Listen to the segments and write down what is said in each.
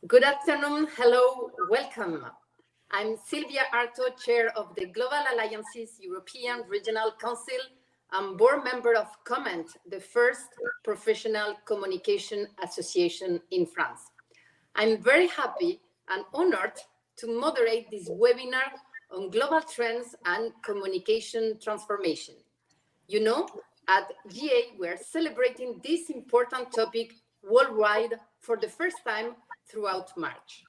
Good afternoon, hello, welcome. I'm Silvia Arto, Chair of the Global Alliance's European Regional Council and board member of COM-ENT, the first professional communication association in France. I'm very happy and honored to moderate this webinar on global trends and communication transformation. You know, at GA, we're celebrating this important topic worldwide for the first time throughout March.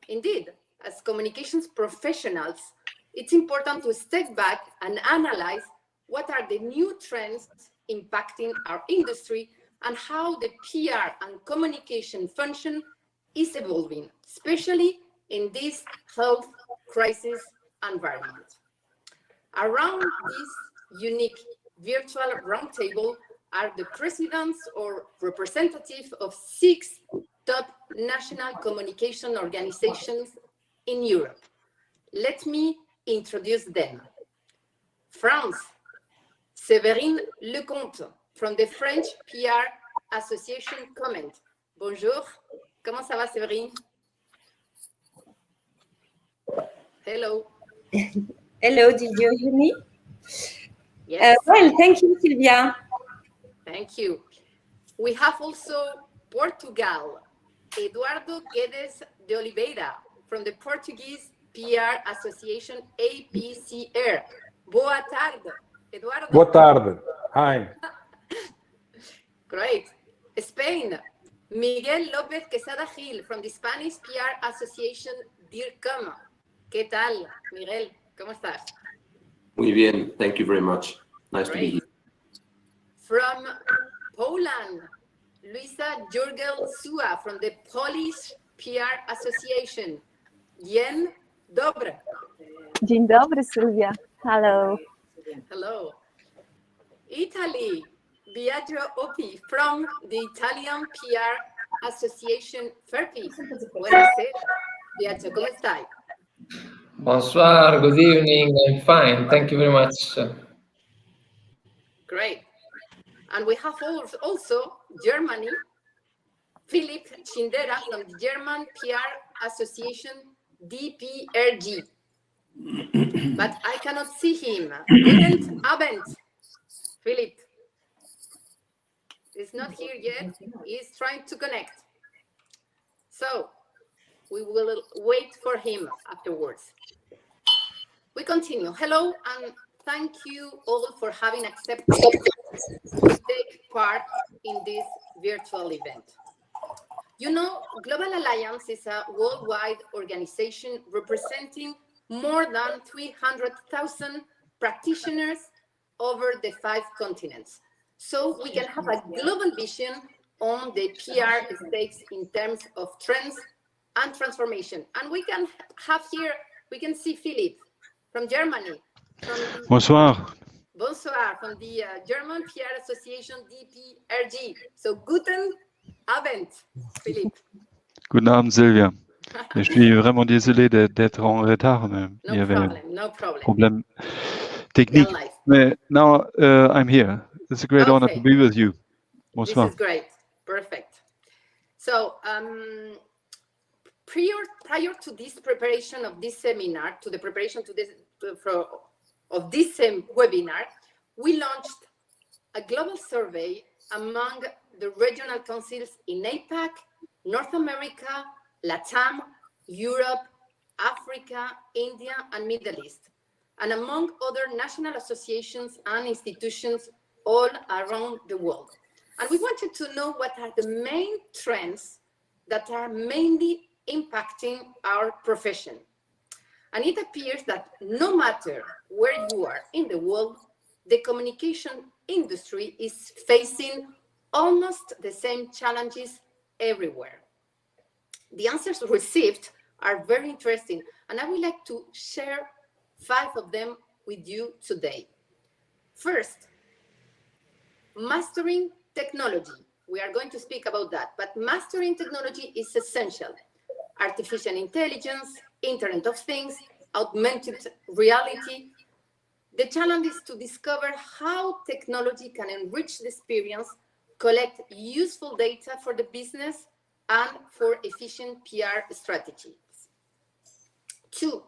Indeed, as communications professionals, it's important to step back and analyze what are the new trends impacting our industry and how the PR and communication function is evolving, especially in this health crisis environment. Around this unique virtual roundtable are the presidents or representatives of 6 top national communication organizations in Europe. Let me introduce them. France, Séverine Lecomte from the French PR Association COM-ENT. Bonjour, comment ça va Séverine? Hello. Hello, did you hear me? Yes. Well, thank you, Silvia. Thank you. We have also Portugal, Eduardo Guedes de Oliveira from the Portuguese PR Association APCE. Boa tarde, Eduardo. Boa tarde. Hi. Great. Spain, Miguel Lopez-Quesada from the Spanish PR Association Dircom. ¿Qué tal, Miguel? ¿Cómo estás? Muy bien, thank you very much. Nice to be here. From Poland, Luisa Jurgiel-Żyła from the Polish PR Association. Dzień dobry. Dzień dobry, Silvia. Hello. Hello. Italy, Biagio Oppi from the Italian PR Association FERPI. Buonasera. Biagio, come stai? Bonsoir, good evening, I'm fine, thank you very much. Great. And we have also Germany, Philipp Schindera from the German PR Association DPRG. But I cannot see him. Guten Abend, Philipp. He's not here yet. He's trying to connect. So we will wait for him afterwards. We continue. Hello, and thank you all for having accepted to take part in this virtual event. You know, Global Alliance is a worldwide organization representing more than 300,000 practitioners over the 5 continents. So we can have a global vision on the PR stakes in terms of trends and transformation. And we can have here, we can see Philipp from Germany. Bonsoir. Bonsoir, from the German PR Association DPRG. So, guten Abend, Philipp. Guten Abend, Silvia. Je suis vraiment désolé d'être en retard, mais il y avait no problem. Problème technique. Mais now I'm here. It's a great honor to be with you. Bonsoir. This is great. Perfect. So, prior to this preparation of this seminar, to the preparation to this of this webinar, we launched a global survey among the regional councils in APAC, North America, LATAM, Europe, Africa, India, and Middle East, and among other national associations and institutions all around the world. And we wanted to know what are the main trends that are mainly impacting our profession. And it appears that no matter where you are in the world, the communication industry is facing almost the same challenges everywhere. The answers received are very interesting, and I would like to share 5 of them with you today. First, mastering technology. We are going to speak about that, but mastering technology is essential. Artificial intelligence, Internet of Things, augmented reality. The challenge is to discover how technology can enrich the experience, collect useful data for the business, and for efficient PR strategies. 2,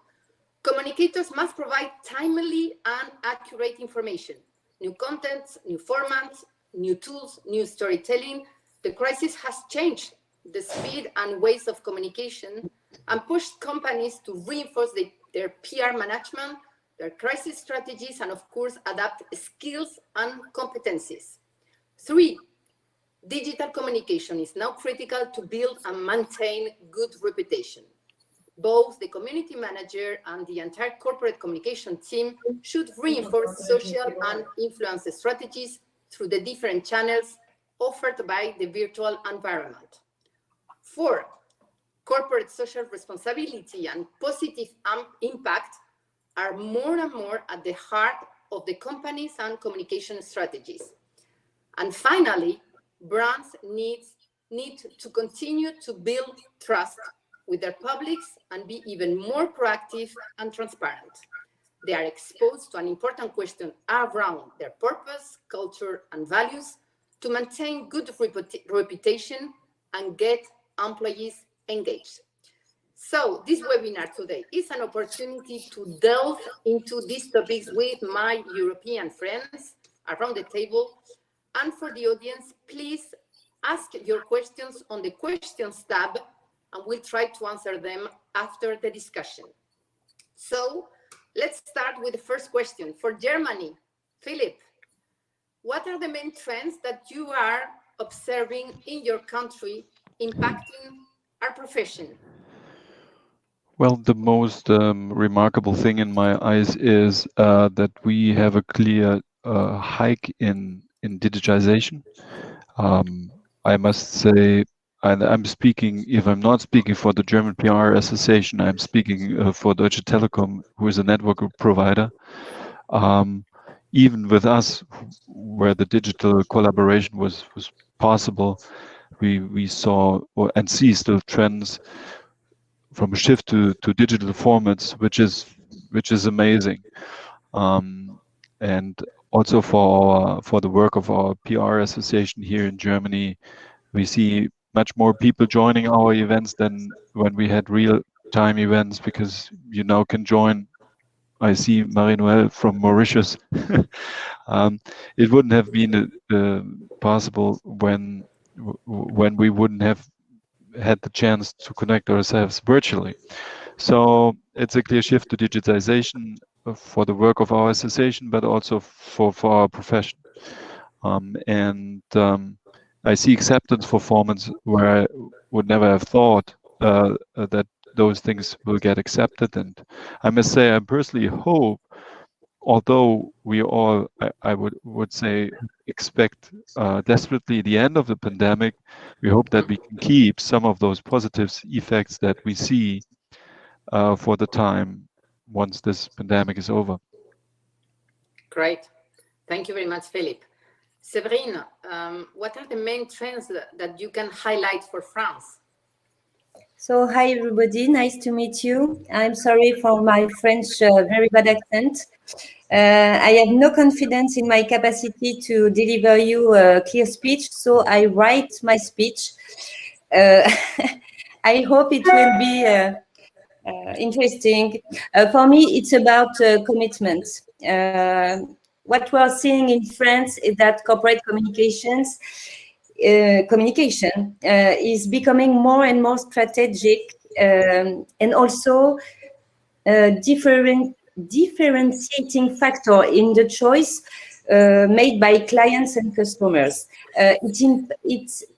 communicators must provide timely and accurate information, new contents, new formats, new tools, new storytelling. The crisis has changed the speed and ways of communication and pushed companies to reinforce their PR management, their crisis strategies, and of course, adapt skills and competencies. 3, digital communication is now critical to build and maintain good reputation. Both the community manager and the entire corporate communication team should reinforce social and influence strategies through the different channels offered by the virtual environment. 4, corporate social responsibility and positive impact are more and more at the heart of the companies and communication strategies. And finally, brands need to continue to build trust with their publics and be even more proactive and transparent. They are exposed to an important question around their purpose, culture, and values to maintain good reputation and get employees engaged. So this webinar today is an opportunity to delve into these topics with my European friends around the table. And for the audience, please ask your questions on the questions tab, and we'll try to answer them after the discussion. So let's start with the first question. For Germany, Philip, what are the main trends that you are observing in your country impacting our profession? Well, the most remarkable thing in my eyes is that we have a clear hike in digitization. I must say, I'm speaking, if I'm not speaking for the German PR Association, I'm speaking for Deutsche Telekom, who is a network provider. Even with us, where the digital collaboration was possible, we saw and see still trends from a shift to digital formats, which is amazing. And also for the work of our PR association here in Germany, we see much more people joining our events than when we had real-time events, because you now can join. I see Marie-Noël from Mauritius. It wouldn't have been possible when we wouldn't have had the chance to connect ourselves virtually. So it's a clear shift to digitization for the work of our association, but also for our profession. I see acceptance for formats where I would never have thought that those things will get accepted. And I must say, I personally hope, although we all, I would say, expect desperately the end of the pandemic, we hope that we can keep some of those positive effects that we see for the time once this pandemic is over. Great. Thank you very much, Philip. Séverine, what are the main trends that you can highlight for France? So, hi everybody, nice to meet you. I'm sorry for my French very bad accent. I have no confidence in my capacity to deliver you a clear speech, so I write my speech. I hope it will be interesting. For me, it's about commitment. What we're seeing in France is that corporate communication is becoming more and more strategic, and also differentiating factor in the choice made by clients and customers. It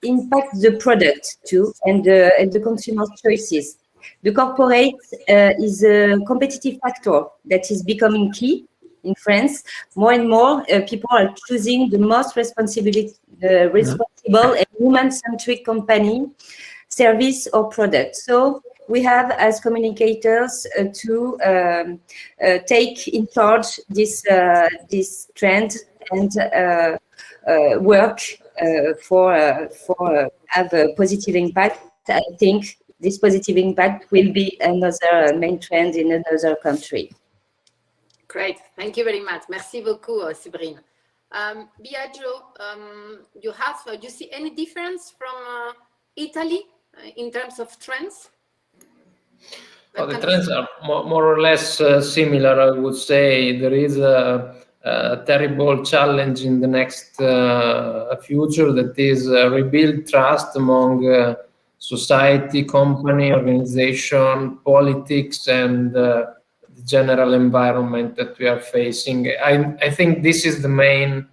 impacts the product too, and the consumer's choices. The corporate is a competitive factor that is becoming key in France. More and more people are choosing the most responsible and human-centric company, service or product. So we have, as communicators, to take in charge this trend and work for have a positive impact. I think this positive impact will be another main trend in another country. Great, thank you very much. Merci beaucoup, Séverine. Biagio, you see any difference from Italy in terms of trends? Well, the trends are more or less similar, I would say. There is a terrible challenge in the next future, that is rebuild trust among society, company, organization, politics, and the general environment that we are facing. I think this is the main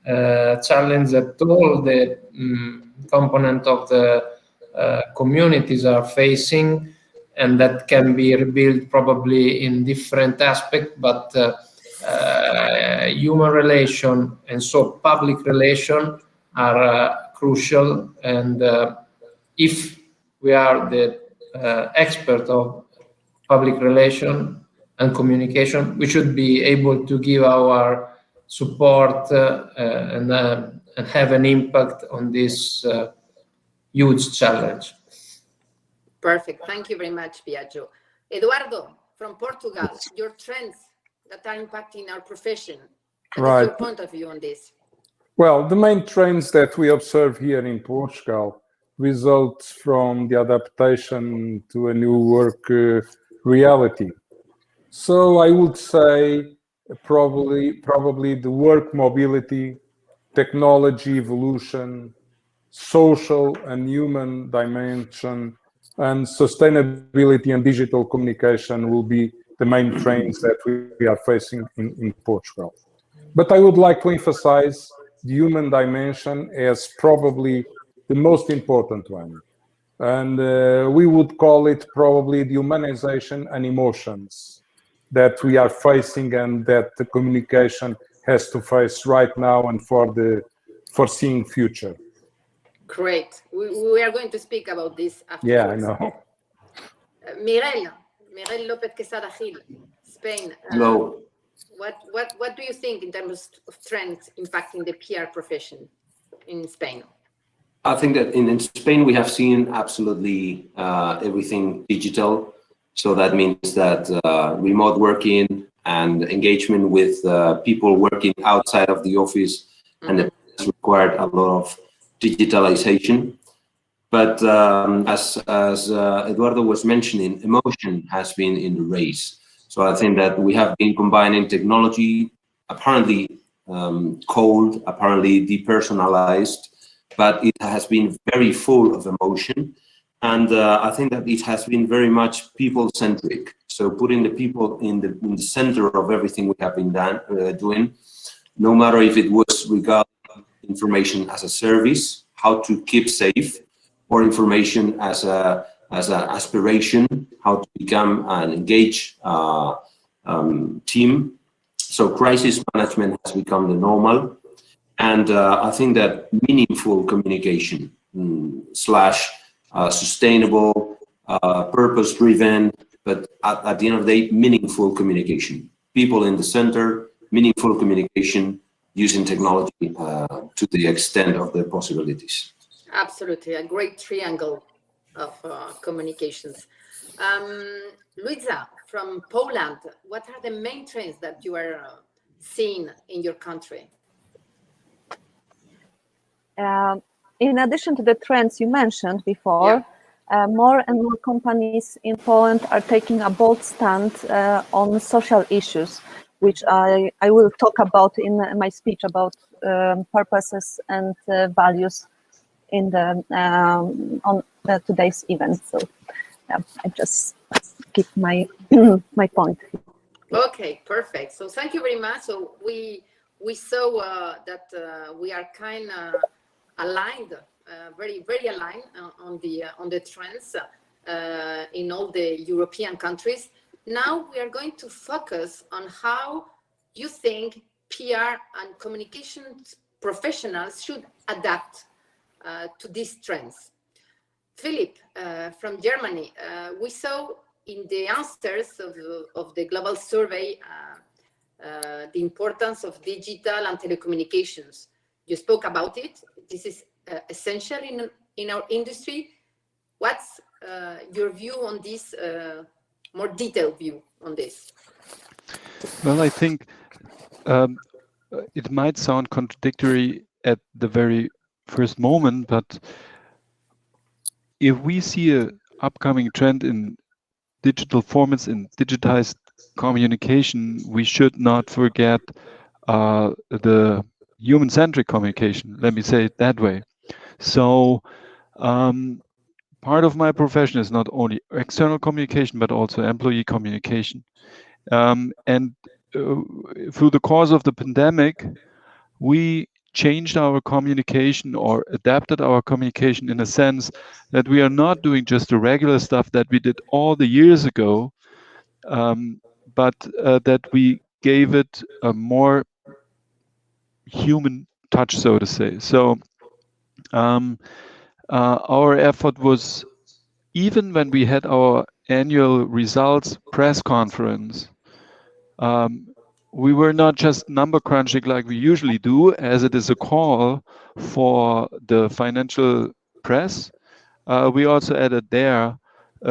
challenge that all the component of the communities are facing, and that can be rebuilt probably in different aspects, but human relation and so public relation are crucial. And if we are the expert of public relation and communication, we should be able to give our support and have an impact on this huge challenge. Perfect. Thank you very much, Biagio. Eduardo, from Portugal, your trends that are impacting our profession. What is your point of view on this? Well, the main trends that we observe here in Portugal results from the adaptation to a new work reality. So I would say probably the work mobility, technology evolution, social and human dimension, and sustainability and digital communication will be the main trends that we are facing in Portugal. But I would like to emphasize the human dimension as probably the most important one. And we would call it probably the humanization and emotions that we are facing, and that the communication has to face right now and for the foreseeing future. Great. We are going to speak about this afterwards. Yeah, I know. Miguel Lopez-Quesada, Spain. Hello. What do you think in terms of trends impacting the PR profession in Spain? I think that in Spain we have seen absolutely everything digital. So that means that remote working and engagement with people working outside of the office, and it has required a lot of digitalization. But as Eduardo was mentioning, emotion has been in the race. So I think that we have been combining technology, apparently cold, apparently depersonalized, but it has been very full of emotion. And I think that it has been very much people-centric. So putting the people in the center of everything we have been doing, no matter if it was regarding information as a service, how to keep safe, or information as an aspiration, how to become an engaged team. So crisis management has become the normal. And I think that meaningful communication slash sustainable, purpose-driven, but at the end of the day, meaningful communication. People in the center, meaningful communication, using technology to the extent of the possibilities. Absolutely, a great triangle of communications. Luisa, from Poland, what are the main trends that you are seeing in your country? In addition to the trends you mentioned before, more and more companies in Poland are taking a bold stand on social issues, which I will talk about in my speech about purposes and values in the on today's event. So I just keep my my point. Okay, perfect. So thank you very much. So we saw that we are kind of aligned, very aligned on the trends in all the European countries. Now we are going to focus on how you think PR and communications professionals should adapt to these trends. Philip, from Germany, we saw in the answers of the global survey the importance of digital and telecommunications. You spoke about it. This is essential in our industry. What's your view on this, more detailed view on this? Well, I think it might sound contradictory at the very first moment, but if we see a upcoming trend in digital formats, in digitized communication, we should not forget the human-centric communication. Let me say it that way. So part of my profession is not only external communication, but also employee communication. And through the course of the pandemic, we changed our communication or adapted our communication in a sense that we are not doing just the regular stuff that we did all the years ago, but that we gave it a more human touch, so to say. So our effort was, even when we had our annual results press conference, we were not just number crunching like we usually do, as it is a call for the financial press. We also added there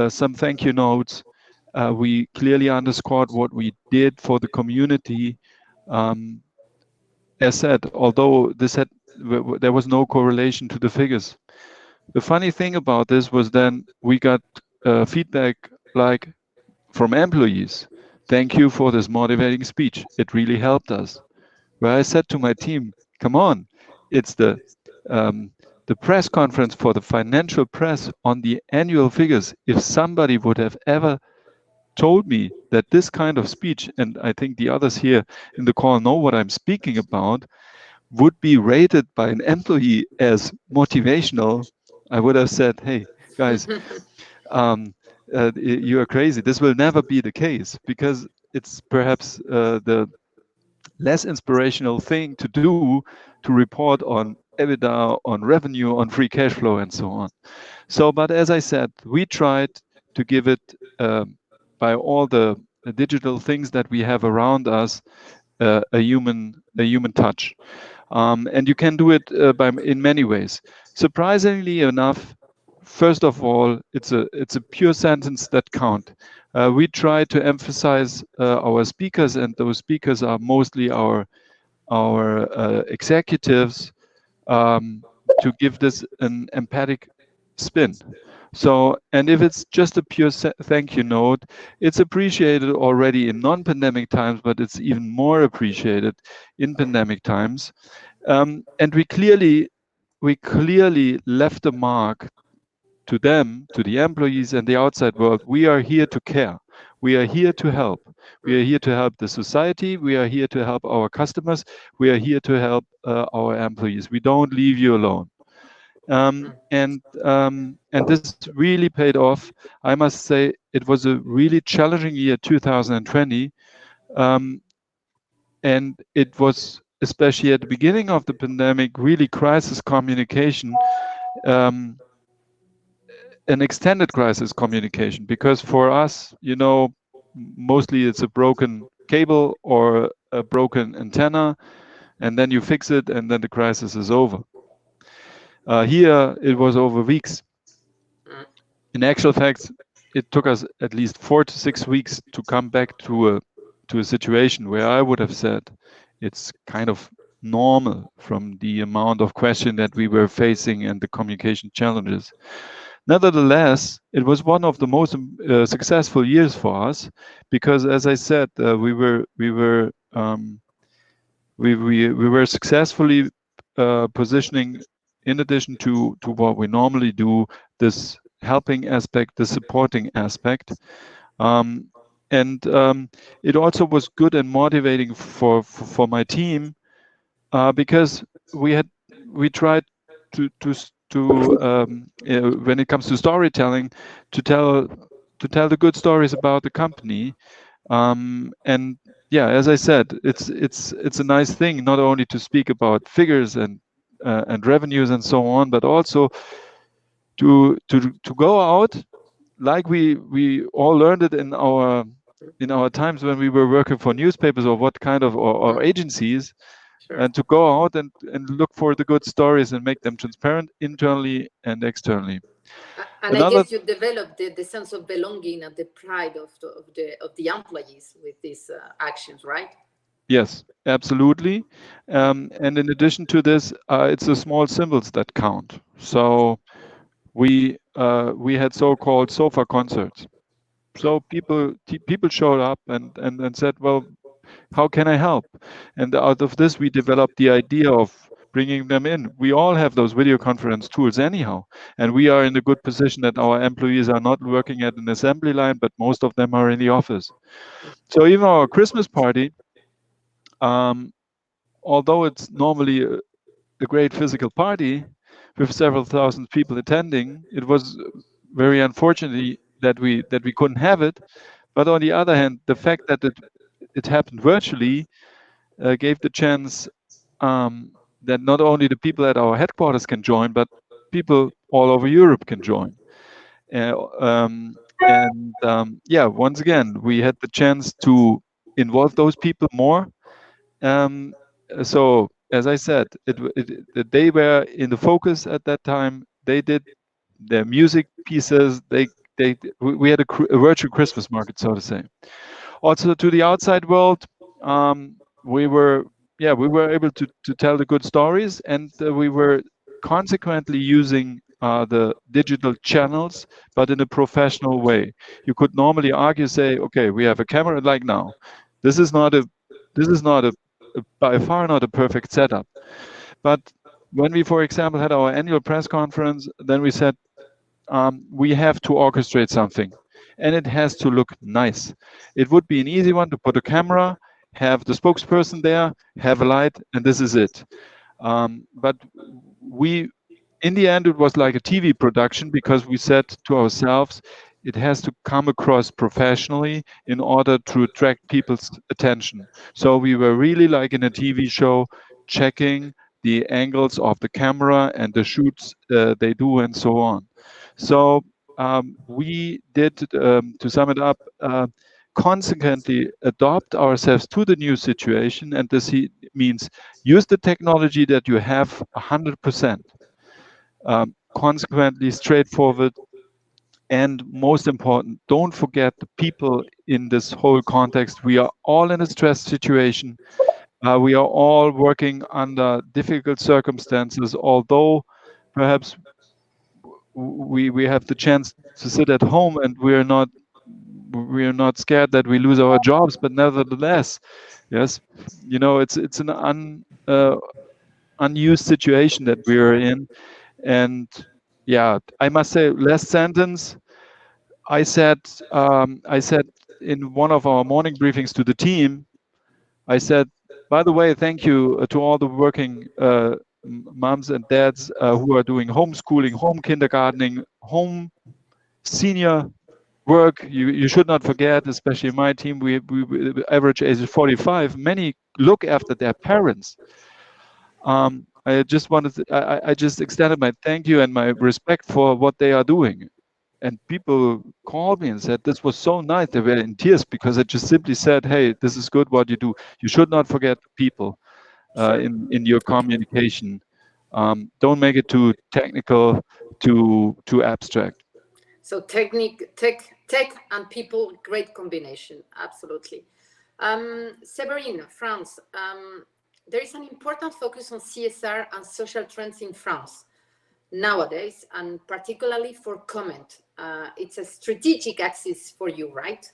some thank you notes. We clearly underscored what we did for the community. As said, although there was no correlation to the figures. The funny thing about this was then we got feedback like from employees. Thank you for this motivating speech. It really helped us. Where I said to my team, come on, it's the press conference for the financial press on the annual figures. If somebody would have ever told me that this kind of speech, and I think the others here in the call know what I'm speaking about, would be rated by an employee as motivational, I would have said, hey, guys, you are crazy. This will never be the case, because it's perhaps the less inspirational thing to do, to report on EBITDA, on revenue, on free cash flow, and so on. So, but as I said, we tried to give it, by all the digital things that we have around us, a human touch. And you can do it in many ways. Surprisingly enough, first of all, it's a pure sentence that count. We try to emphasize our speakers, and those speakers are mostly our executives, to give this an empathic spin. So, and if it's just a pure thank you note, it's appreciated already in non-pandemic times, but it's even more appreciated in pandemic times. And we clearly left a mark to them, to the employees and the outside world. We are here to care. We are here to help. We are here to help the society. We are here to help our customers. We are here to help our employees. We don't leave you alone. And this really paid off. I must say it was a really challenging year, 2020, and it was, especially at the beginning of the pandemic, really crisis communication, an extended crisis communication, because for us, you know, mostly it's a broken cable or a broken antenna, and then you fix it, and then the crisis is over. Here, it was over weeks. In actual fact, it took us at least 4 to 6 weeks to come back to a situation where I would have said it's kind of normal from the amount of question that we were facing and the communication challenges. Nevertheless, it was one of the most successful years for us, because, as I said, we were successfully positioning, in addition to what we normally do, this helping aspect, the supporting aspect. And it also was good and motivating for my team, because we tried to when it comes to storytelling, to tell the good stories about the company. And yeah, as I said, it's a nice thing not only to speak about figures and revenues and so on, but also to go out, like we all learned it in our times when we were working for newspapers or what kind of or agencies. Sure. And to go out and look for the good stories and make them transparent internally and externally. And I guess you developed the sense of belonging and the pride of the employees with these actions, right? Yes, absolutely. And in addition to this, it's the small symbols that count. So we we had so-called sofa concerts. So people showed up and said, well, how can I help? And out of this, we developed the idea of bringing them in. We all have those video conference tools anyhow, and we are in a good position that our employees are not working at an assembly line, but most of them are in the office. So even our Christmas party, although it's normally a great physical party with several thousand people attending, it was very unfortunately that we couldn't have it. But on the other hand, the fact that it happened virtually gave the chance that not only the people at our headquarters can join, but people all over Europe can join. Yeah, once again, we had the chance to involve those people more. So, as I said, they were in the focus at that time. They did their music pieces. We had a virtual Christmas market, so to say. Also, to the outside world, we were able to tell the good stories, and we were consequently using the digital channels, but in a professional way. You could normally argue, say, okay, we have a camera like now. This is by far not a perfect setup. But when we, for example, had our annual press conference, then we said, we have to orchestrate something, and it has to look nice. It would be an easy one to put a camera, have the spokesperson there, have a light, and this is it. But in the end, it was like a TV production, because we said to ourselves, it has to come across professionally in order to attract people's attention. So we were really like in a TV show, checking the angles of the camera and the shoots they do and so on. So we did, to sum it up, consequently adopt ourselves to the new situation, and this means use the technology that you have 100%. Consequently, straightforward, and most important, don't forget the people in this whole context. We are all in a stress situation. We are all working under difficult circumstances, although perhaps we have the chance to sit at home and we are not scared that we lose our jobs, but nevertheless, yes, you know, it's an unused situation that we are in. And yeah, I must say, last sentence, I said in one of our morning briefings to the team, I said, by the way, thank you to all the working moms and dads who are doing homeschooling, home kindergartening, home senior work. You should not forget, especially my team, we average age is 45. Many look after their parents. I just extended my thank you and my respect for what they are doing. And people called me and said, this was so nice. They were in tears, because I just simply said, hey, this is good what you do. You should not forget people in your communication. Don't make it too technical, too abstract. So tech and people, great combination, absolutely. Séverine, France, there is an important focus on CSR and social trends in France nowadays, and particularly for COM-ENT. It's a strategic axis for you, right?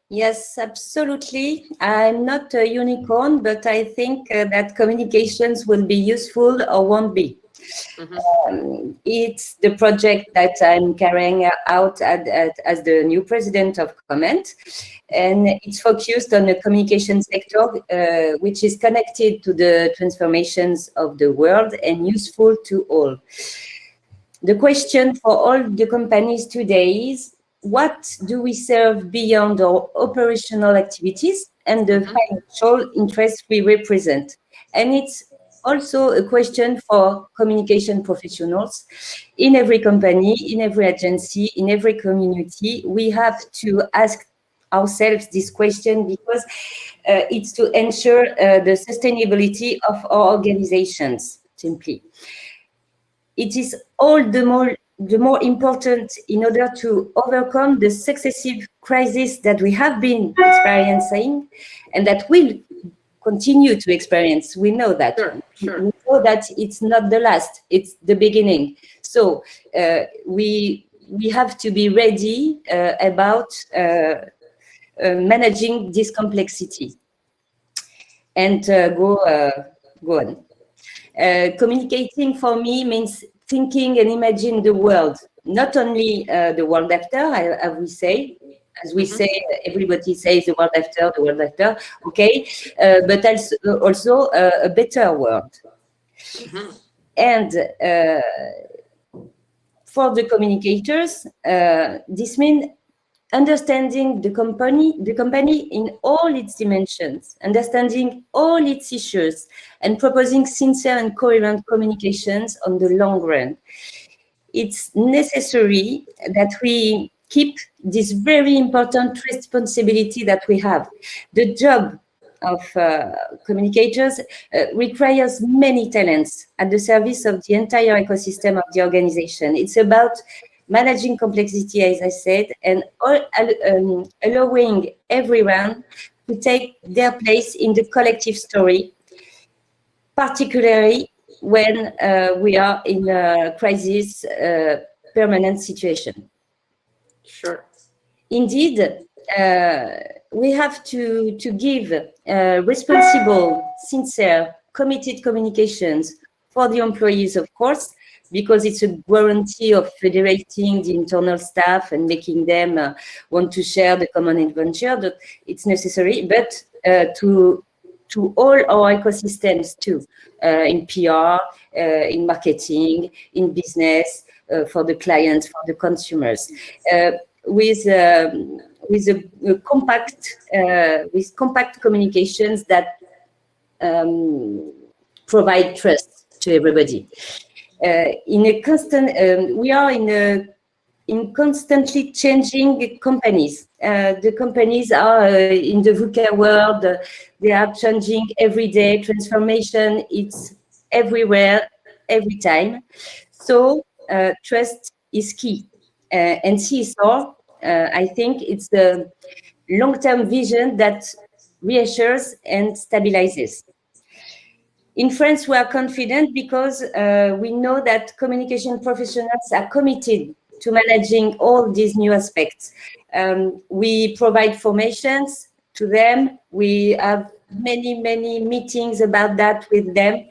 Yes, absolutely. I'm not a unicorn, but I think that communications will be useful or won't be. It's the project that I'm carrying out as the new president of COM-ENT, and it's focused on the communication sector, which is connected to the transformations of the world and useful to all. The question for all the companies today is, what do we serve beyond our operational activities and the financial interests we represent? And it's also a question for communication professionals. In every company, in every agency, in every community, we have to ask ourselves this question, because it's to ensure the sustainability of our organizations, simply. It is all the more important in order to overcome the successive crises that we have been experiencing and that will continue to experience. We know that. Sure. We know that it's not the last, it's the beginning. So we have to be ready about managing this complexity and go on. Communicating for me means thinking and imagining the world, not only the world after, as we say, everybody says the world after, okay, but also a better world. And for the communicators, this means understanding the company in all its dimensions, understanding all its issues, and proposing sincere and coherent communications on the long run. It's necessary that we keep this very important responsibility that we have. The job of communicators requires many talents at the service of the entire ecosystem of the organization. It's about managing complexity, as I said, and allowing everyone to take their place in the collective story, particularly when we are in a crisis, permanent situation. Sure. Indeed, we have to give responsible, sincere, committed communications for the employees, of course, because it's a guarantee of federating the internal staff and making them want to share the common adventure. That it's necessary, but to all our ecosystems too, in PR, in marketing, in business, for the clients, for the consumers, with compact communications that provide trust to everybody. In a constant, we are in constantly changing companies. The companies are in the VUCA world. They are changing every day. Transformation, it's everywhere, every time. So trust is key. And CSR, I think it's the long-term vision that reassures and stabilizes. In France, we are confident because we know that communication professionals are committed to managing all these new aspects. We provide formations to them. We have many meetings about that with them.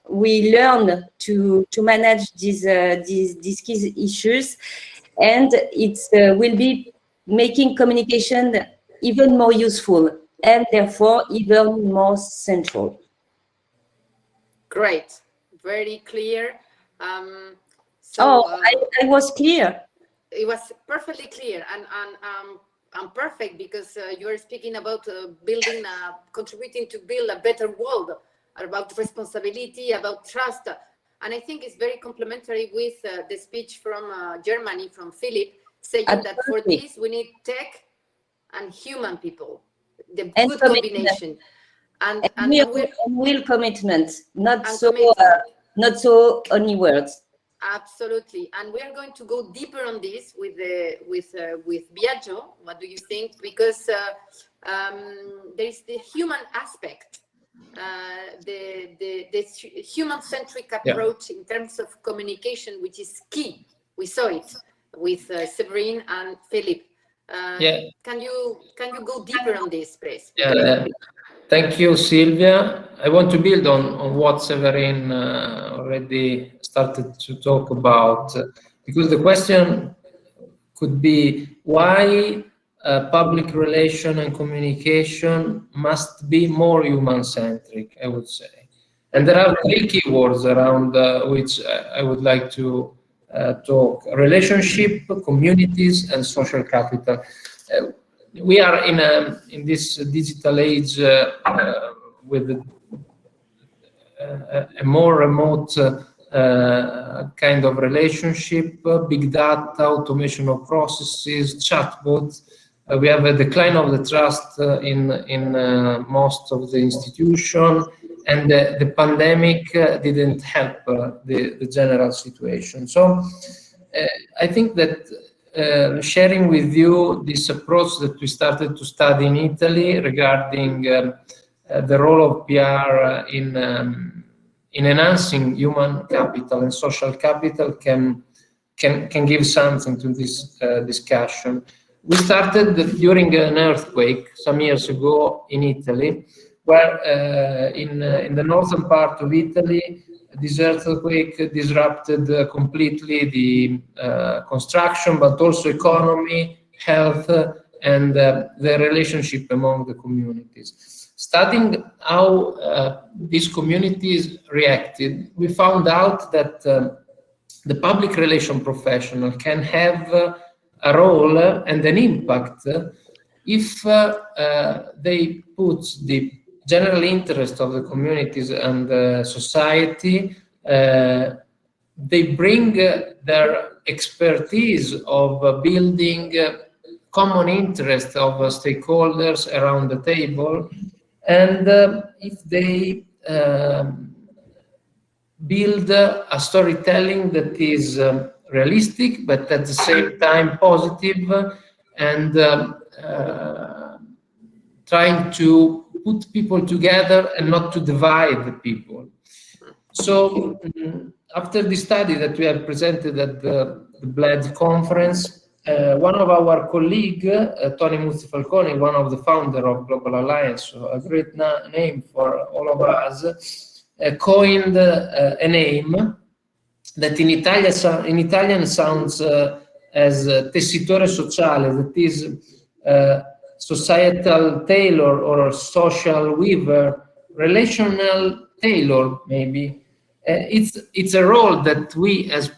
We learn to manage these key issues, and it will be making communication even more useful and therefore even more central. Great, very clear. I was clear. It was perfectly clear, and I'm perfect because you are speaking about building, contributing to build a better world, about responsibility, about trust, and I think it's very complementary with the speech from Germany, from Philip, saying that for this we need tech and human people, the good combination, and real commitment, not so only words. Absolutely, and we are going to go deeper on this with Biagio. What do you think? Because there is the human aspect, the human-centric approach in terms of communication, which is key. We saw it with Severine and Philip. Can you go deeper on this, please? Yeah. Thank you, Silvia. I want to build on what Severine already started to talk about, because the question could be why public relation and communication must be more human-centric, I would say. And there are three keywords around which I would like to talk: relationship, communities, and social capital. We are in this digital age with a more remote kind of relationship, big data, automation of processes, chatbots. We have a decline of the trust in most of the institutions, and the pandemic didn't help the general situation. So I think that sharing with you this approach that we started to study in Italy regarding the role of PR in in enhancing human capital and social capital can give something to this discussion. We started during an earthquake some years ago in Italy, where in the northern part of Italy, this earthquake disrupted completely the construction, but also economy, health, and the relationship among the communities. Studying how these communities reacted, we found out that the public relation professional can have a role and an impact if they put the general interest of the communities and the society, they bring their expertise of building common interest of stakeholders around the table, and if they build a storytelling that is realistic, but at the same time positive, and trying to put people together and not to divide the people. So after the study that we have presented at the BLED conference, one of our colleagues, Tony Muzzi-Falcone, one of the founder of Global Alliance, so a great name for all of us, coined a name that in Italian sounds as tessitore sociale, that is societal tailor or social weaver, relational tailor maybe. It's a role that we as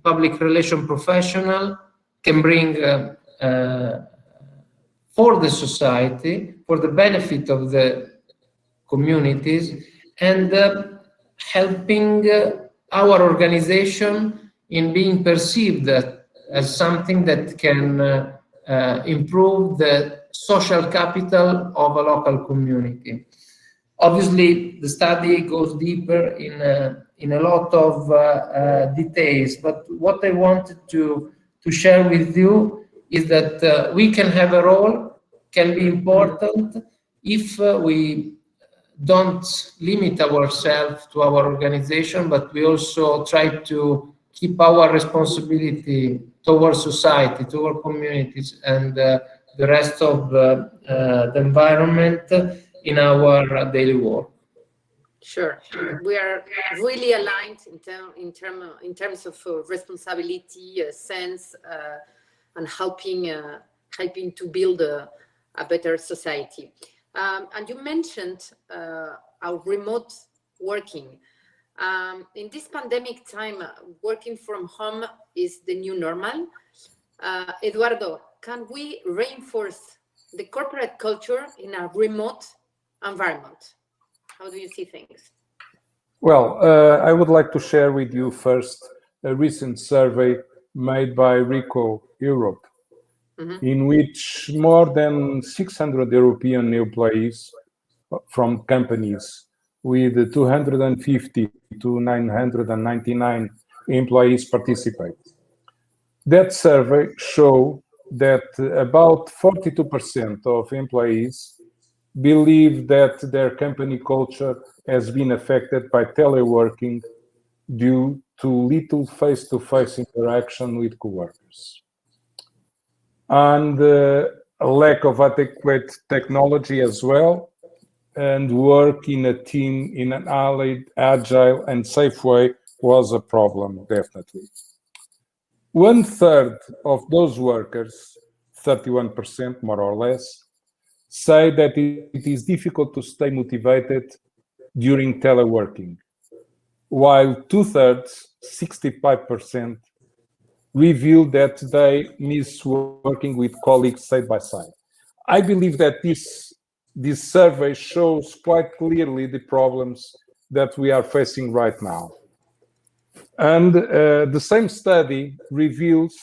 public relation professional can bring for the society, for the benefit of the communities, and helping our organization in being perceived as something that can improve the social capital of a local community. Obviously, the study goes deeper in a lot of details, but what I wanted to share with you is that we can have a role, can be important if we don't limit ourselves to our organization, but we also try to keep our responsibility towards society, toward communities, and the rest of the environment in our daily work. Sure, we are really aligned in terms of responsibility, sense, and helping to build a better society. And you mentioned our remote working. In this pandemic time, working from home is the new normal. Eduardo, can we reinforce the corporate culture in a remote environment? How do you see things? Well, I would like to share with you first a recent survey made by RICO Europe, in which more than 600 European employees from companies with 250 to 999 employees participate. That survey showed that about 42% of employees believe that their company culture has been affected by teleworking due to little face-to-face interaction with coworkers, and a lack of adequate technology as well, and work in a team in an agile and safe way was a problem, definitely. 1/3 of those workers, 31% more or less, say that it is difficult to stay motivated during teleworking, while 2/3, 65%, reveal that they miss working with colleagues side by side. I believe that this survey shows quite clearly the problems that we are facing right now. And the same study reveals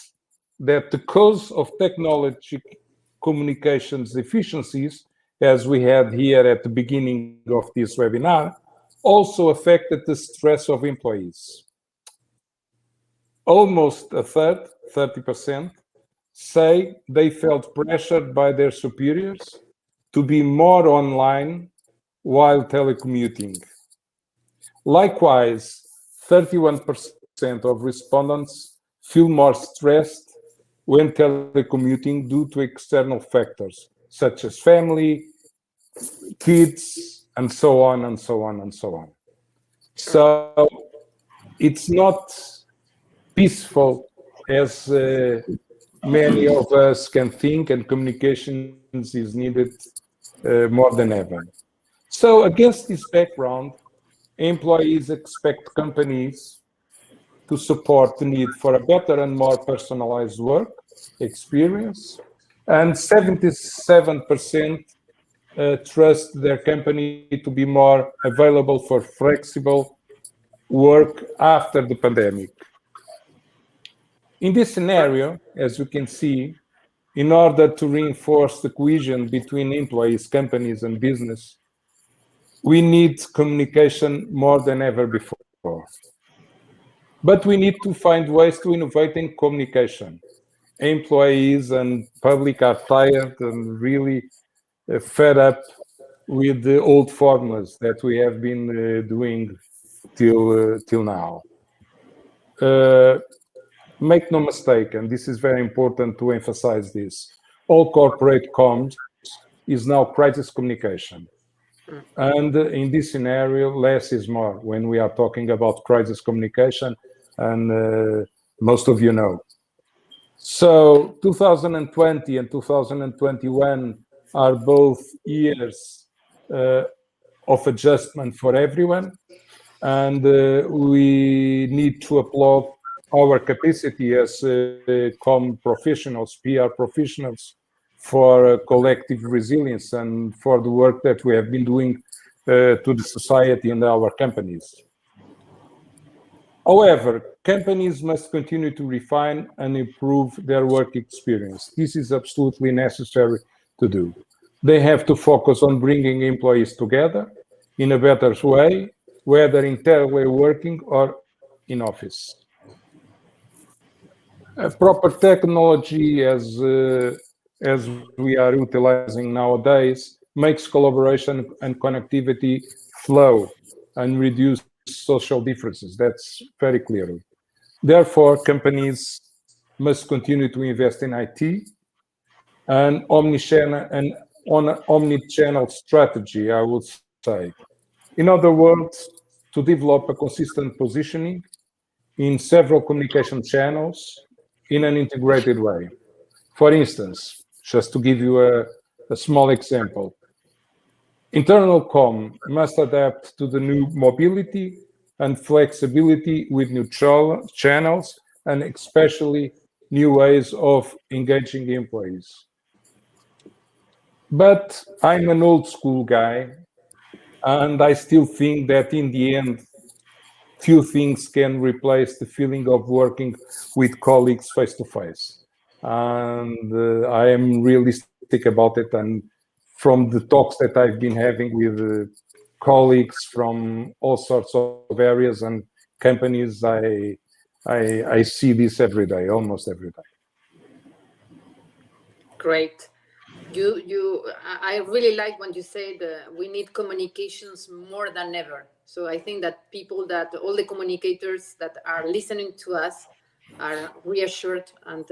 that the cause of technology communications deficiencies, as we had here at the beginning of this webinar, also affected the stress of employees. Almost a third, 30%, say they felt pressured by their superiors to be more online while telecommuting. Likewise, 31% of respondents feel more stressed when telecommuting due to external factors, such as family, kids, and so on, and so on, and so on. So it's not peaceful as many of us can think, and communications is needed more than ever. So against this background, employees expect companies to support the need for a better and more personalized work experience, and 77% trust their company to be more available for flexible work after the pandemic. In this scenario, as you can see, in order to reinforce the cohesion between employees, companies, and business, we need communication more than ever before. But we need to find ways to innovate in communication. Employees and public are tired and really fed up with the old formulas that we have been doing till now. Make no mistake, and this is very important to emphasize this, all corporate comms is now crisis communication. And in this scenario, less is more when we are talking about crisis communication, and most of you know. So 2020 and 2021 are both years of adjustment for everyone, and we need to applaud our capacity as COM professionals, PR professionals, for collective resilience and for the work that we have been doing to the society and our companies. However, companies must continue to refine and improve their work experience. This is absolutely necessary to do. They have to focus on bringing employees together in a better way, whether in teleworking or in office. Proper technology, as we are utilizing nowadays, makes collaboration and connectivity flow and reduce social differences. That's very clear. Therefore, companies must continue to invest in IT and omni-channel strategy, I would say. In other words, to develop a consistent positioning in several communication channels in an integrated way. For instance, just to give you a small example, internal com must adapt to the new mobility and flexibility with new channels and especially new ways of engaging employees. But I'm an old school guy, and I still think that in the end, few things can replace the feeling of working with colleagues face to face. And I am realistic about it. And from the talks that I've been having with colleagues from all sorts of areas and companies, I see this every day, almost every day. Great. I really like when you say that we need communications more than ever. So I think that all the communicators that are listening to us are reassured, and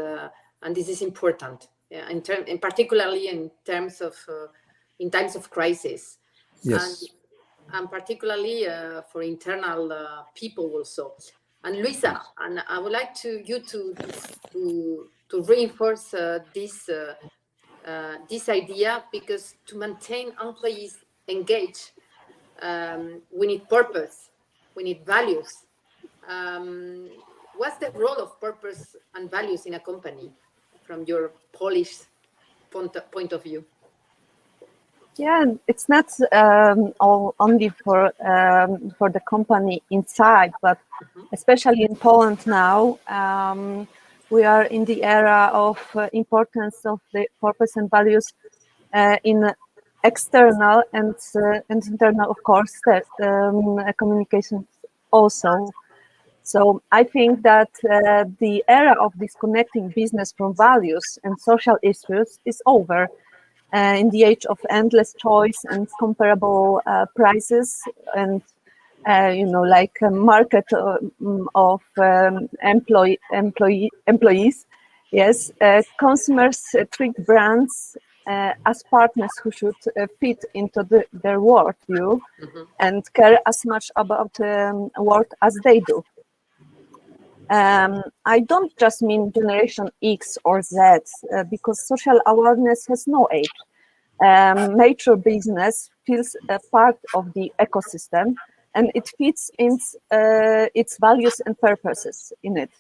this is important, and particularly in times of crisis. Yes. And particularly for internal people also. And Luisa, and I would like you to reinforce this idea, because to maintain employees engaged, we need purpose, we need values. What's the role of purpose and values in a company from your Polish point of view? Yeah, it's not only for the company inside, but especially in Poland now, we are in the era of importance of the purpose and values in external and internal, of course, communications also. So I think that the era of disconnecting business from values and social issues is over. In the age of endless choice and comparable prices and like a market of employees. Yes, consumers treat brands as partners who should fit into their worldview and care as much about work as they do. I don't just mean Generation X or Z, because social awareness has no age. Mature business feels a part of the ecosystem, and it fits its values and purposes in it.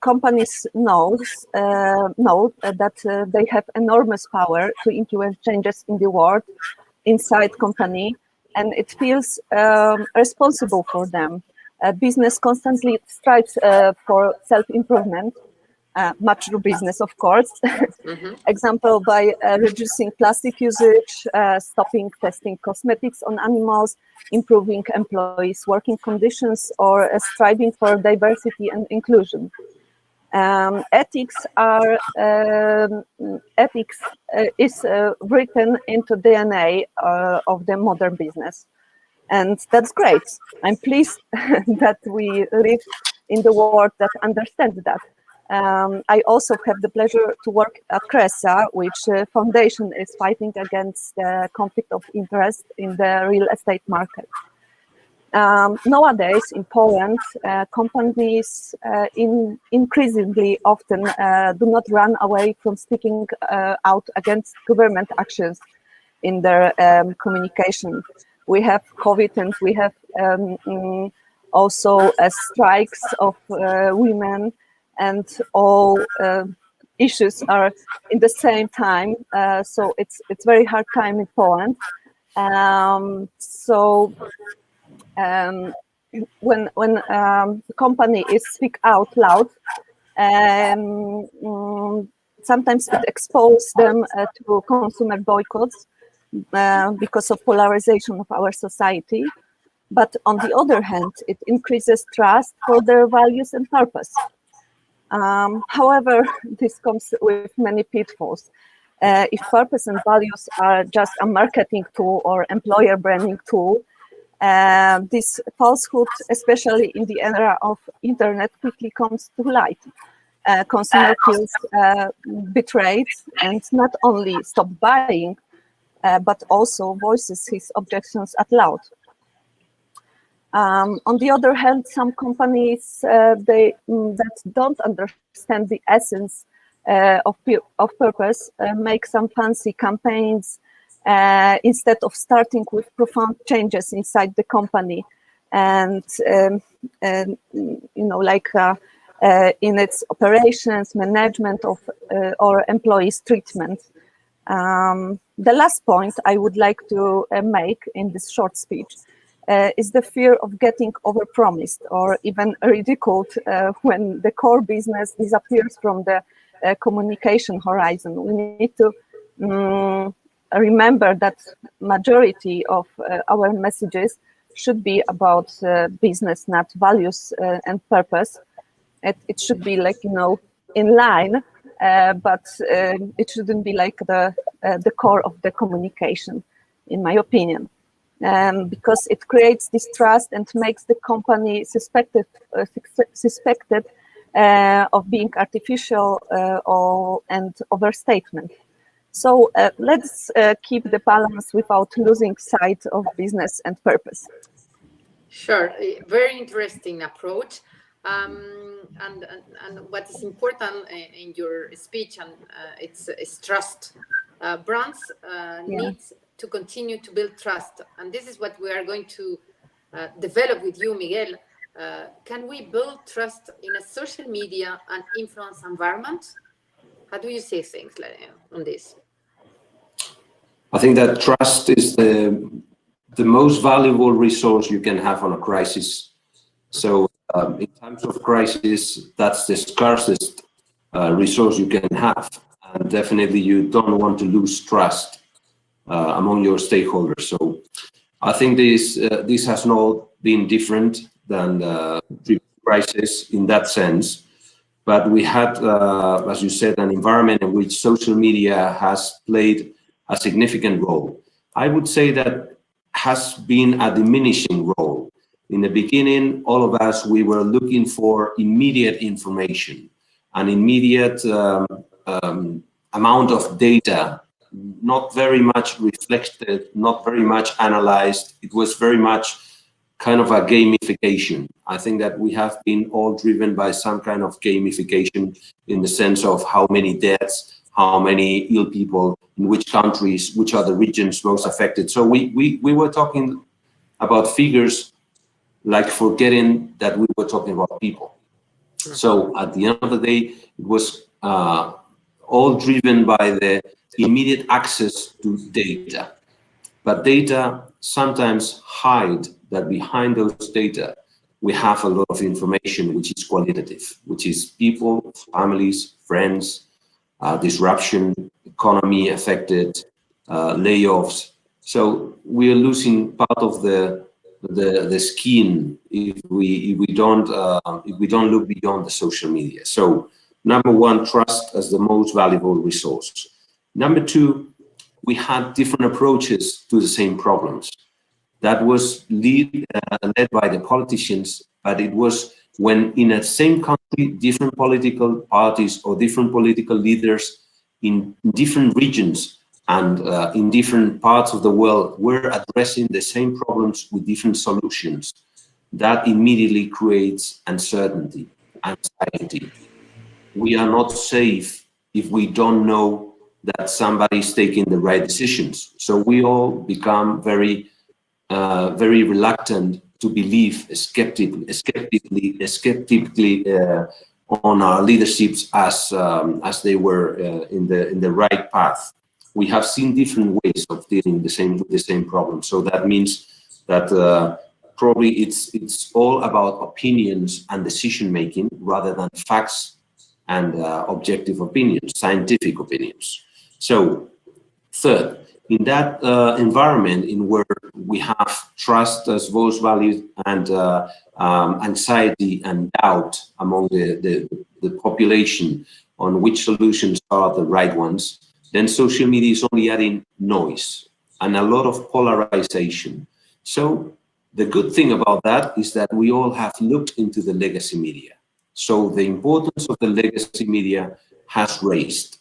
Companies know that they have enormous power to influence changes in the world inside company, and it feels responsible for them. Business constantly strives for self-improvement, mature business, of course. Example, by reducing plastic usage, stopping testing cosmetics on animals, improving employees' working conditions, or striving for diversity and inclusion. Ethics is written into DNA of the modern business. And that's great. I'm pleased that we live in the world that understands that. I also have the pleasure to work at CRESA, which foundation is fighting against the conflict of interest in the real estate market. Nowadays, in Poland, companies increasingly often do not run away from speaking out against government actions in their communication. We have COVID, and we have also strikes of women, and all issues are in the same time. So it's very hard time in Poland. When the company is speak out loud, sometimes it exposes them to consumer boycotts because of polarization of our society. But on the other hand, it increases trust for their values and purpose. However, this comes with many pitfalls. If purpose and values are just a marketing tool or employer branding tool, this falsehood, especially in the era of internet, quickly comes to light. Consumer feels betrayed and not only stop buying, but also voices his objections out loud. On the other hand, some companies that don't understand the essence of purpose make some fancy campaigns instead of starting with profound changes inside the company, and like in its operations, management of or employees' treatment. The last point I would like to make in this short speech is the fear of getting overpromised or even ridiculed when the core business disappears from the communication horizon. We need to remember that majority of our messages should be about business, not values and purpose. It should be like, in line, but it shouldn't be like the core of the communication, in my opinion. Because it creates distrust and makes the company suspected of being artificial and overstatement. So let's keep the balance without losing sight of business and purpose. Sure, very interesting approach. And what is important in your speech, and it's trust. Brands need to continue to build trust, and this is what we are going to develop with you, Miguel. Can we build trust in a social media and influence environment? How do you see things on this? I think that trust is the most valuable resource you can have on a crisis. So in times of crisis, that's the scarcest resource you can have. And definitely you don't want to lose trust among your stakeholders. So I think this has not been different than the previous crisis in that sense. But we had, as you said, an environment in which social media has played a significant role. I would say that has been a diminishing role. In the beginning, all of us, we were looking for immediate information, an immediate amount of data, not very much reflected, not very much analyzed. It was very much kind of a gamification. I think that we have been all driven by some kind of gamification in the sense of how many deaths, how many ill people, in which countries, which are the regions most affected. So we were talking about figures, like forgetting that we were talking about people. So at the end of the day, it was all driven by the immediate access to data. But data sometimes hide that behind those data, we have a lot of information which is qualitative, which is people, families, friends, disruption, economy affected, layoffs. So we are losing part of the skin if we don't look beyond the social media. So number one, trust as the most valuable resource. Number two, we had different approaches to the same problems. That was led by the politicians, but it was when in a same country, different political parties or different political leaders in different regions and in different parts of the world were addressing the same problems with different solutions. That immediately creates uncertainty, anxiety. We are not safe if we don't know that somebody is taking the right decisions. So we all become very reluctant to believe skeptically on our leaderships as they were in the right path. We have seen different ways of dealing with the same problem. So that means that probably it's all about opinions and decision making rather than facts and objective opinions, scientific opinions. So third, in that environment in where we have trust as most valued and anxiety and doubt among the population on which solutions are the right ones, then social media is only adding noise and a lot of polarization. So the good thing about that is that we all have looked into the legacy media. So the importance of the legacy media has raised.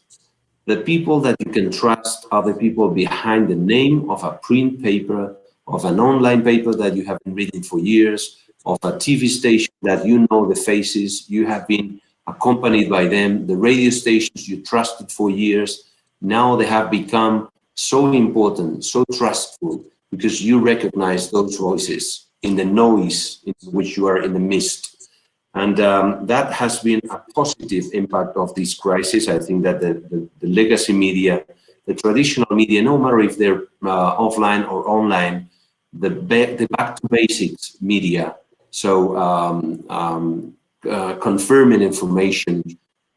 The people that you can trust are the people behind the name of a print paper, of an online paper that you have been reading for years, of a TV station that you know the faces, you have been accompanied by them, the radio stations you trusted for years. Now they have become so important, so trustful, because you recognize those voices in the noise in which you are in the midst. And that has been a positive impact of this crisis. I think that the legacy media, the traditional media, no matter if they're offline or online, the back to basics media, so confirming information,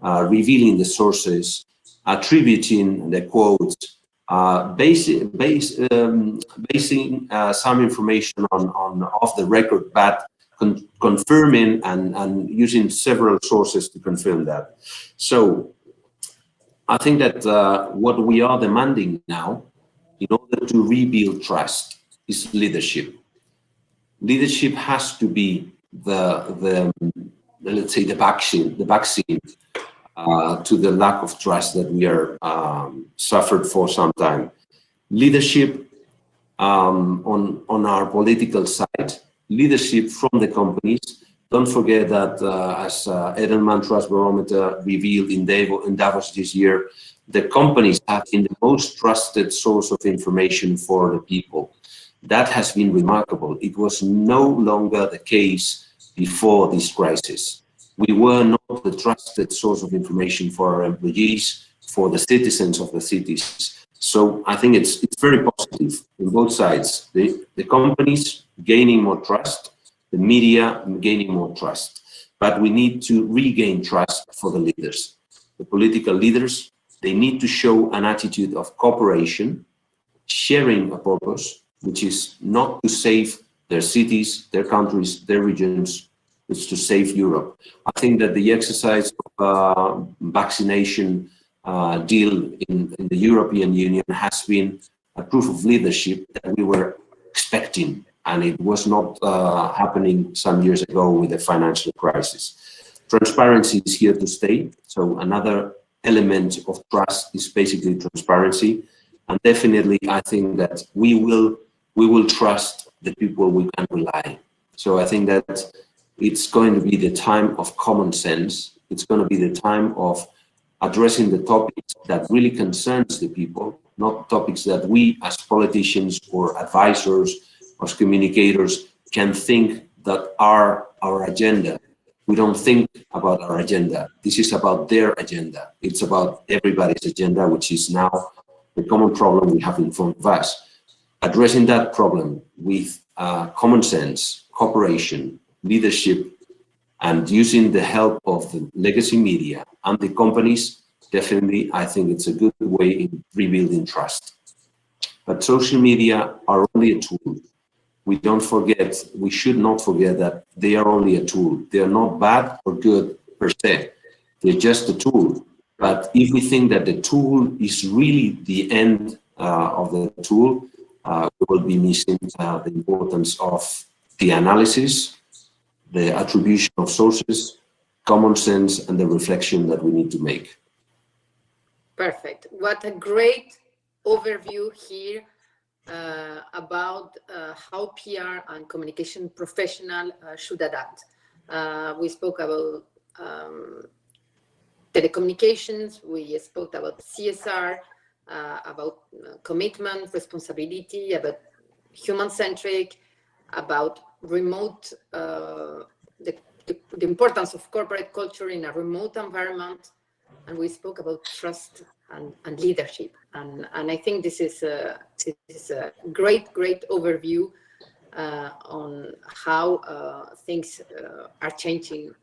revealing the sources, attributing the quotes, basing some information on off the record, but confirming and using several sources to confirm that. So I think that what we are demanding now in order to rebuild trust is leadership. Leadership has to be let's say the vaccine to the lack of trust that we are suffered for some time. Leadership on our political side, leadership from the companies. Don't forget that as Edelman Trust Barometer revealed in Davos this year, the companies have been the most trusted source of information for the people. That has been remarkable. It was no longer the case before this crisis. We were not the trusted source of information for our employees, for the citizens of the cities. So I think it's very positive on both sides. The companies gaining more trust, the media gaining more trust. But we need to regain trust for the leaders. The political leaders, they need to show an attitude of cooperation, sharing a purpose, which is not to save their cities, their countries, their regions, it's to save Europe. I think that the exercise of vaccination deal in the European Union has been a proof of leadership that we were expecting, and it was not happening some years ago with the financial crisis. Transparency is here to stay. So another element of trust is basically transparency. And definitely, I think that we will trust the people we can rely. So I think that it's going to be the time of common sense. It's going to be the time of addressing the topics that really concerns the people, not topics that we as politicians or advisors or communicators can think that are our agenda. We don't think about our agenda. This is about their agenda. It's about everybody's agenda, which is now the common problem we have in front of us. Addressing that problem with common sense, cooperation, leadership, and using the help of the legacy media and the companies, definitely, I think it's a good way in rebuilding trust. But social media are only a tool. We should not forget that they are only a tool. They are not bad or good per se. They're just a tool. But if we think that the tool is really the end of the tool, we will be missing the importance of the analysis, the attribution of sources, common sense, and the reflection that we need to make. Perfect. What a great overview here about how PR and communication professional should adapt. We spoke about telecommunications, we spoke about CSR, about commitment, responsibility, about human-centric, about remote, the importance of corporate culture in a remote environment, and we spoke about trust and leadership. And I think this is a great overview on how things are changing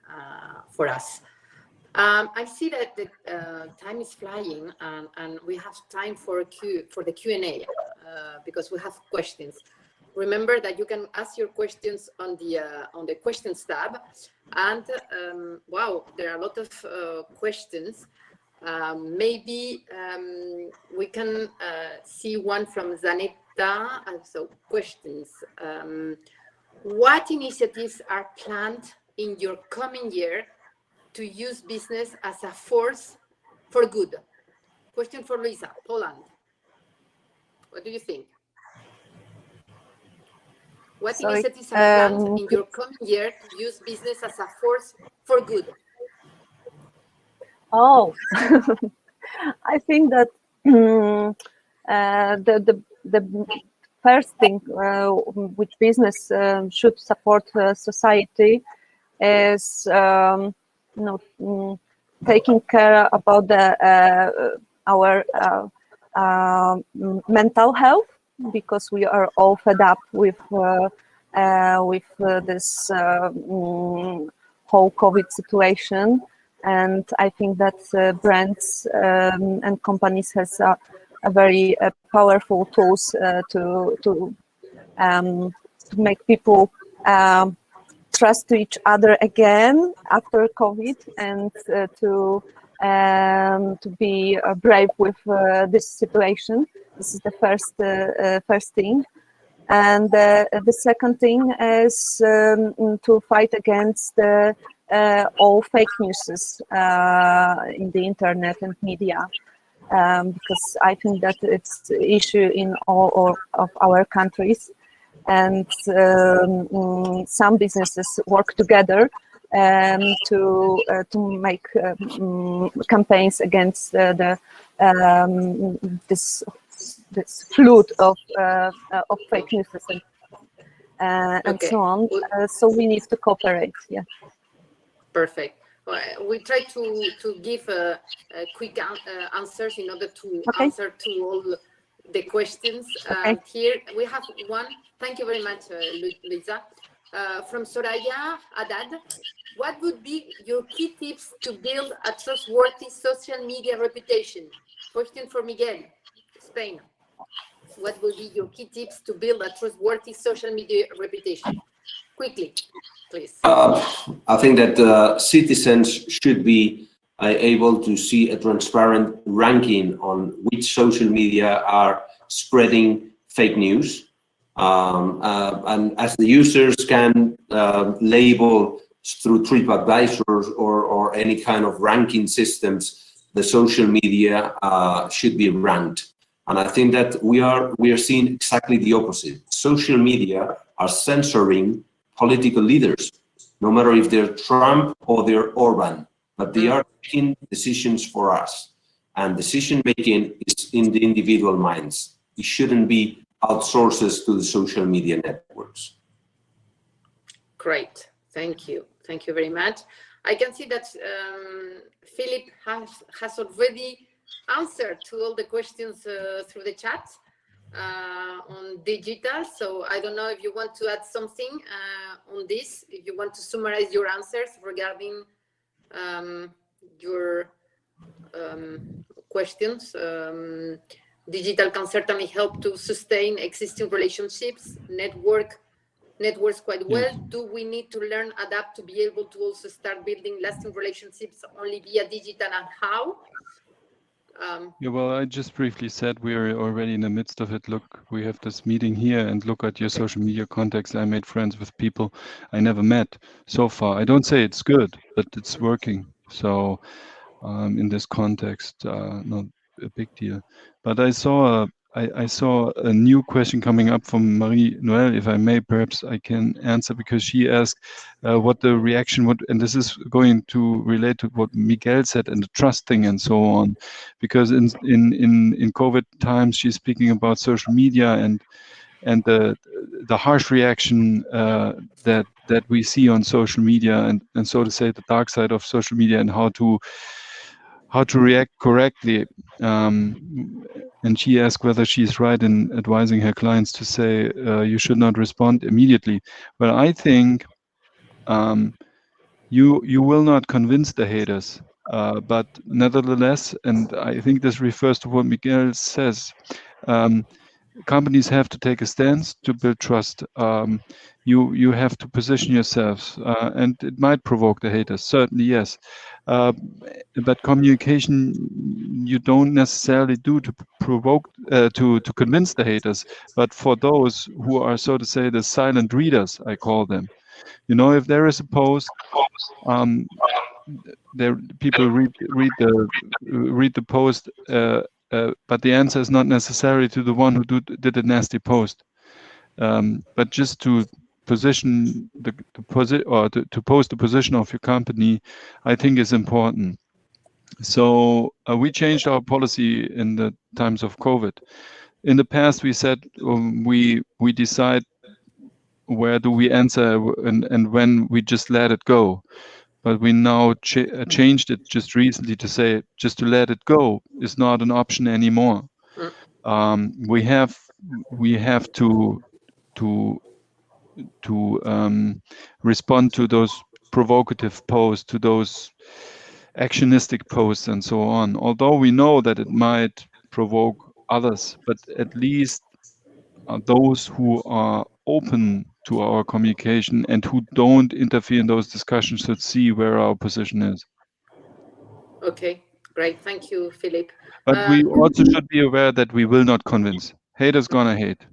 for us. I see that the time is flying, and we have time for the Q&A because we have questions. Remember that you can ask your questions on the questions tab, and wow, there are a lot of questions. Maybe we can see one from Zanetta. So questions. What initiatives are planned in your coming year to use business as a force for good? Question for Luisa, Poland. What do you think? What initiatives are planned in your coming year to use business as a force for good? Oh, I think that the first thing which business should support society is taking care about our mental health, because we are all fed up with this whole COVID situation. And I think that brands and companies has a very powerful tools to make people trust to each other again after COVID, and to be brave with this situation. This is the first thing. And the second thing is to fight against all fake news in the internet and media, because I think that it's an issue in all of our countries, and some businesses work together to make campaigns against this flood of fake news and so on. So we need to cooperate. Yeah. Perfect. We try to give quick answers in order to answer to all the questions. Here we have one. Thank you very much, Luisa. From Soraya Haddad. What would be your key tips to build a trustworthy social media reputation? Question for Miguel, Spain. What would be your key tips to build a trustworthy social media reputation? Quickly, please. I think that citizens should be able to see a transparent ranking on which social media are spreading fake news. And as the users can label through TripAdvisor or any kind of ranking systems, the social media should be ranked. And I think that we are seeing exactly the opposite. Social media are censoring political leaders, no matter if they're Trump or they're Orban, but they are making decisions for us. And decision making is in the individual minds. It shouldn't be outsourced to the social media networks. Great, thank you. Thank you very much. I can see that Philip has already answered to all the questions through the chat on digital. So I don't know if you want to add something on this, if you want to summarize your answers regarding your questions. Digital can certainly help to sustain existing relationships, networks quite well. Do we need to learn, adapt to be able to also start building lasting relationships only via digital, and how? Yeah, well, I just briefly said we are already in the midst of it. Look, we have this meeting here, and look at your social media context. I made friends with people I never met so far. I don't say it's good, but it's working. So in this context, not a big deal. But I saw a new question coming up from Marie-Noël. If I may, perhaps I can answer, because she asked what the reaction would, and this is going to relate to what Miguel said and the trust thing and so on, because in COVID times, she's speaking about social media and the harsh reaction that we see on social media, and so to say the dark side of social media, and how to react correctly. And she asked whether she's right in advising her clients to say you should not respond immediately. Well, I think you will not convince the haters, but nevertheless, and I think this refers to what Miguel says, companies have to take a stance to build trust. You have to position yourselves, and it might provoke the haters, certainly, yes. But communication you don't necessarily do to provoke, to convince the haters, but for those who are, so to say, the silent readers, I call them. You know, if there is a post, people read the post, but the answer is not necessarily to the one who did a nasty post, but just to position to post the position of your company, I think is important. So we changed our policy in the times of COVID. In the past, we said we decide where do we answer and when we just let it go. But we now changed it just recently to say just to let it go is not an option anymore. We have to respond to those provocative posts, to those actionistic posts and so on, although we know that it might provoke others, but at least those who are open to our communication and who don't interfere in those discussions should see where our position is. Okay, great. Thank you, Philip. But we also should be aware that we will not convince. Haters gonna hate.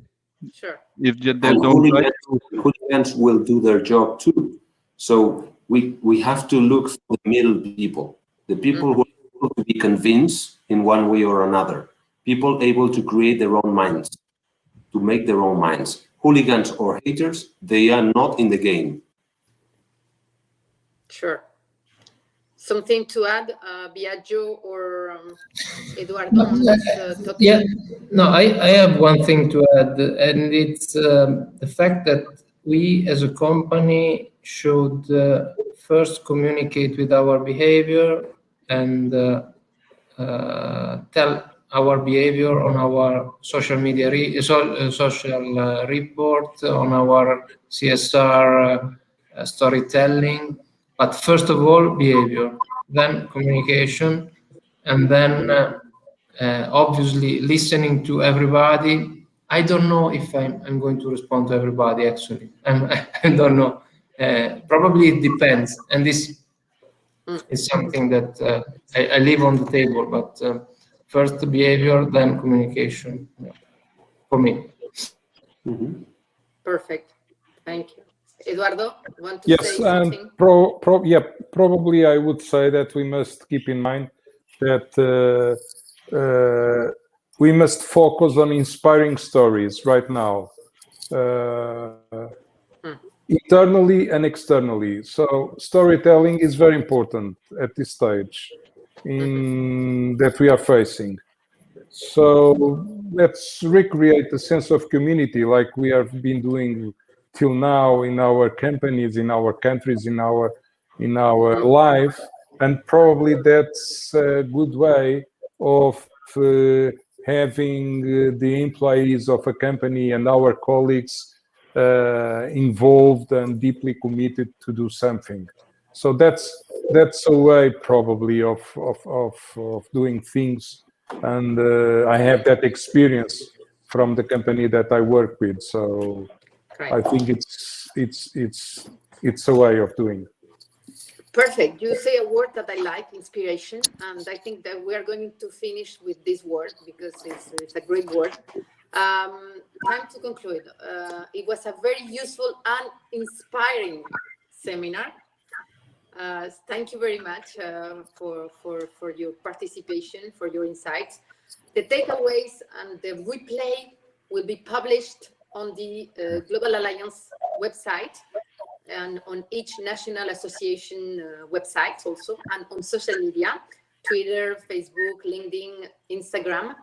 Sure. If they don't like, hooligans will do their job too. So we have to look for the middle people, the people who are able to be convinced in one way or another, people able to create their own minds, to make their own minds. Hooligans or haters, they are not in the game. Sure. Something to add, Biagio or Eduardo? On this topic? Yeah, no, I have one thing to add, and it's the fact that we as a company should first communicate with our behavior and tell our behavior on our social media social report, on our CSR storytelling. But first of all, behavior, then communication, and then obviously listening to everybody. I don't know if I'm going to respond to everybody, actually. I don't know. Probably it depends. And this is something that I leave on the table, but first behavior, then communication, for me. Perfect. Thank you. Eduardo, want to Yes, say something? probably I would say that we must keep in mind that we must focus on inspiring stories right now, internally and externally. So storytelling is very important at this stage that we are facing. So let's recreate a sense of community like we have been doing till now in our companies, in our countries, in our life, and probably that's a good way of having the employees of a company and our colleagues involved and deeply committed to do something. So that's a way probably of doing things. And I have that experience from the company that I work with, so Right. I think it's a way of doing. Perfect. You say a word that I like, inspiration, and I think that we are going to finish with this word because it's a great word. Time to conclude. It was a very useful and inspiring seminar. Thank you very much for your participation, for your insights. The takeaways and the replay will be published on the Global Alliance website and on each national association website also, and on social media, Twitter, Facebook, LinkedIn, Instagram.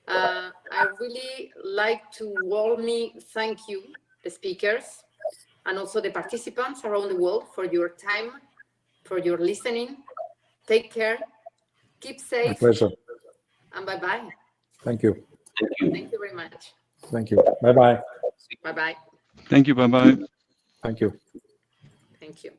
I really like to warmly thank you, the speakers, and also the participants around the world for your time, for your listening. Take care, keep safe. My pleasure. And bye-bye. Thank you. Thank you very much. Thank you. Bye-bye. Bye-bye. Thank you. Bye-bye. Thank you. Thank you.